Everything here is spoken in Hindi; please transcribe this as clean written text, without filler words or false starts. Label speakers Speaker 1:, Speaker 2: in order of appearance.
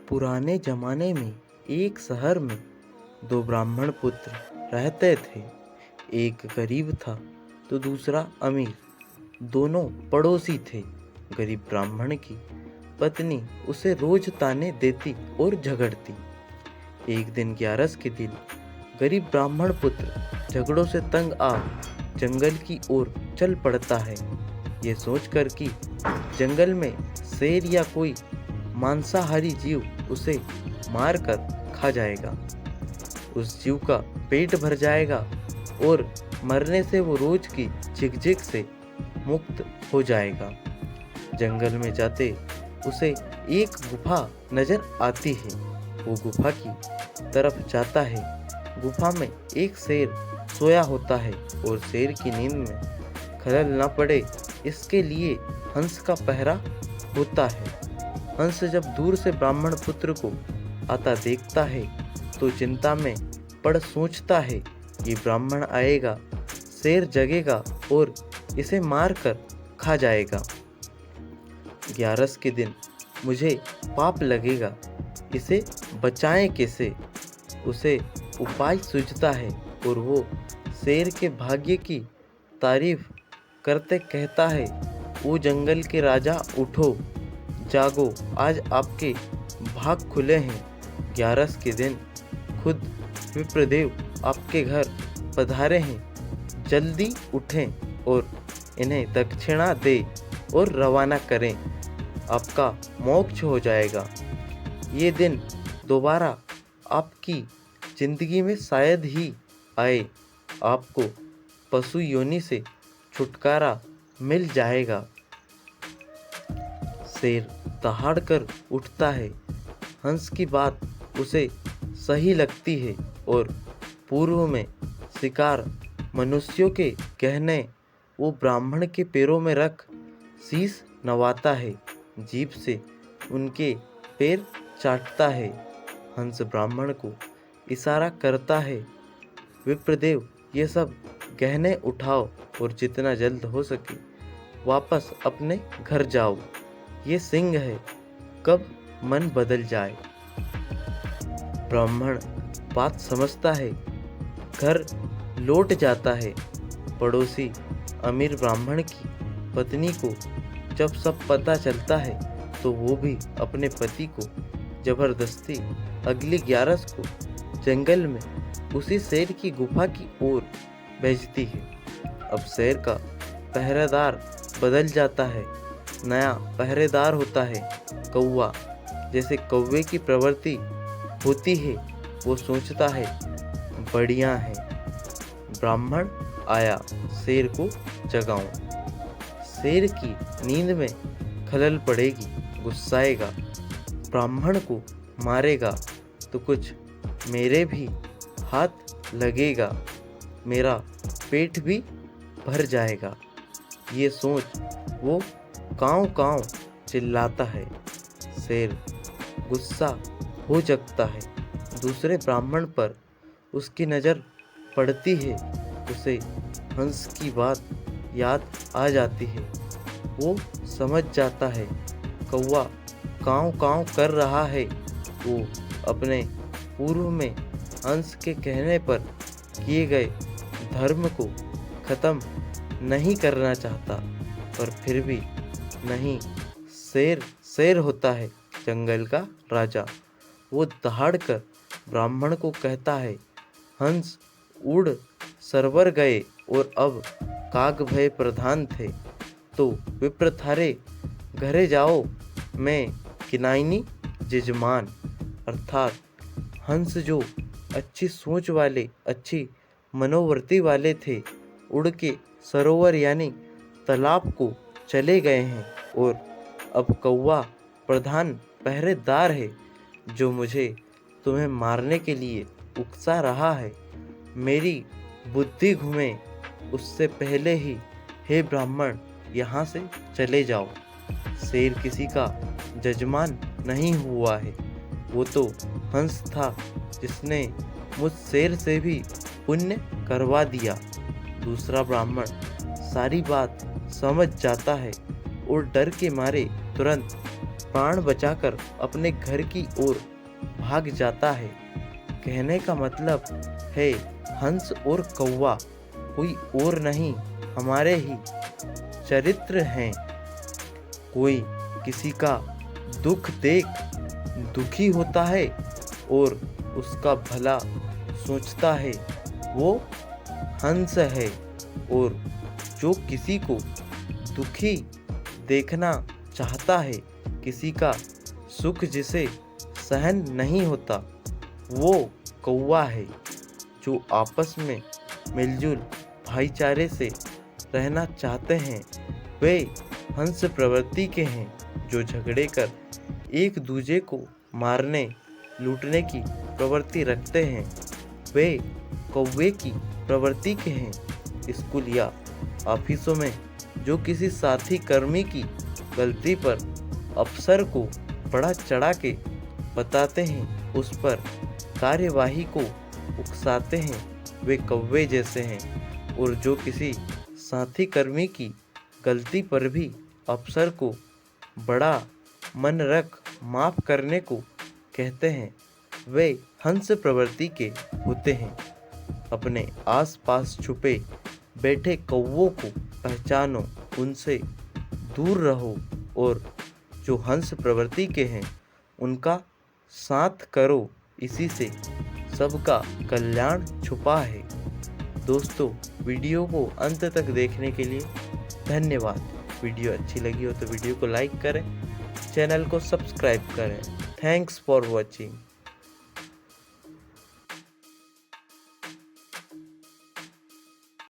Speaker 1: पुराने जमाने में एक शहर में दो ब्राह्मण पुत्र रहते थे। एक गरीब था तो दूसरा अमीर। दोनों पड़ोसी थे। गरीब ब्राह्मण की पत्नी उसे रोज ताने देती और झगड़ती। एक दिन ग्यारस के दिन गरीब ब्राह्मण पुत्र झगड़ों से तंग आ जंगल की ओर चल पड़ता है, ये सोचकर कि जंगल में शेर या कोई मांसाहारी जीव उसे मारकर खा जाएगा। उस जीव का पेट भर जाएगा और मरने से वो रोज की झिकझिक से मुक्त हो जाएगा। जंगल में जाते उसे एक गुफा नजर आती है। वो गुफा की तरफ जाता है। गुफा में एक शेर सोया होता है और शेर की नींद में खलल न पड़े इसके लिए हंस का पहरा होता है। हंस जब दूर से ब्राह्मण पुत्र को आता देखता है तो चिंता में पड़ सोचता है ये ब्राह्मण आएगा, शेर जगेगा और इसे मारकर खा जाएगा। ग्यारस के दिन मुझे पाप लगेगा, इसे बचाएं कैसे? उसे उपाय सूझता है और वो शेर के भाग्य की तारीफ करते कहता है, ओ जंगल के राजा उठो, जागो, आज आपके भाग खुले हैं। ग्यारस के दिन खुद विप्रदेव आपके घर पधारे हैं। जल्दी उठें और इन्हें दक्षिणा दे और रवाना करें, आपका मोक्ष हो जाएगा। ये दिन दोबारा आपकी जिंदगी में शायद ही आए। आपको पशु योनि से छुटकारा मिल जाएगा। शेर दहाड़ कर उठता है। हंस की बात उसे सही लगती है और पूर्व में शिकार मनुष्यों के गहने वो ब्राह्मण के पैरों में रख शीश नवाता है, जीभ से उनके पैर चाटता है। हंस ब्राह्मण को इशारा करता है, विप्रदेव ये सब गहने उठाओ और जितना जल्द हो सके वापस अपने घर जाओ। ये सिंह है, कब मन बदल जाए। ब्राह्मण बात समझता है, घर लौट जाता है। पड़ोसी अमीर ब्राह्मण की पत्नी को जब सब पता चलता है तो वो भी अपने पति को जबरदस्ती अगली ग्यारस को जंगल में उसी शेर की गुफा की ओर भेजती है। अब शेर का पहरेदार बदल जाता है। नया पहरेदार होता है कौवा। जैसे कौवे की प्रवृत्ति होती है वो सोचता है, बढ़िया है, ब्राह्मण आया, शेर को जगाऊं। शेर की नींद में खलल पड़ेगी, गुस्साएगा, ब्राह्मण को मारेगा तो कुछ मेरे भी हाथ लगेगा, मेरा पेट भी भर जाएगा। ये सोच वो काँव काँव चिल्लाता है। शेर गुस्सा हो जगता है। दूसरे ब्राह्मण पर उसकी नज़र पड़ती है। उसे हंस की बात याद आ जाती है। वो समझ जाता है कौवा काँव काँव कर रहा है। वो अपने पूर्व में हंस के कहने पर किए गए धर्म को ख़त्म नहीं करना चाहता, पर फिर भी नहीं, शेर शेर होता है, जंगल का राजा। वो दहाड़ कर ब्राह्मण को कहता है, हंस उड़ सरवर गए और अब काग भय प्रधान थे, तो विप्र थारे घरे जाओ, मैं किनाइनी जजमान। अर्थात हंस जो अच्छी सोच वाले, अच्छी मनोवृत्ति वाले थे, उड़ के सरोवर यानी तालाब को चले गए हैं और अब कौवा प्रधान पहरेदार है जो मुझे तुम्हें मारने के लिए उकसा रहा है। मेरी बुद्धि घूमे उससे पहले ही हे ब्राह्मण यहाँ से चले जाओ। शेर किसी का जजमान नहीं हुआ है, वो तो हंस था जिसने मुझ शेर से भी पुण्य करवा दिया। दूसरा ब्राह्मण सारी बात समझ जाता है और डर के मारे तुरंत प्राण बचाकर अपने घर की ओर भाग जाता है। कहने का मतलब है हंस और कौवा कोई और नहीं, हमारे ही चरित्र हैं। कोई किसी का दुख देख दुखी होता है और उसका भला सोचता है, वो हंस है। और जो किसी को दुखी देखना चाहता है, किसी का सुख जिसे सहन नहीं होता, वो कौवा है। जो आपस में मिलजुल भाईचारे से रहना चाहते हैं, वे हंस प्रवृत्ति के हैं। जो झगड़े कर एक दूजे को मारने लूटने की प्रवृत्ति रखते हैं, वे कौवे की प्रवृत्ति के हैं। स्कूल या ऑफिसों में जो किसी साथी कर्मी की गलती पर अफसर को बड़ा चढ़ा के बताते हैं, उस पर कार्यवाही को उकसाते हैं, वे कौवे जैसे हैं। और जो किसी साथी कर्मी की गलती पर भी अफसर को बड़ा मन रख माफ़ करने को कहते हैं, वे हंस प्रवृत्ति के होते हैं। अपने आसपास छुपे बैठे कौवों को पहचानो, उनसे दूर रहो और जो हंस प्रवृत्ति के हैं उनका साथ करो। इसी से सबका कल्याण छुपा है। दोस्तों, वीडियो को अंत तक देखने के लिए धन्यवाद। वीडियो अच्छी लगी हो तो वीडियो को लाइक करें, चैनल को सब्सक्राइब करें। Thanks for watching.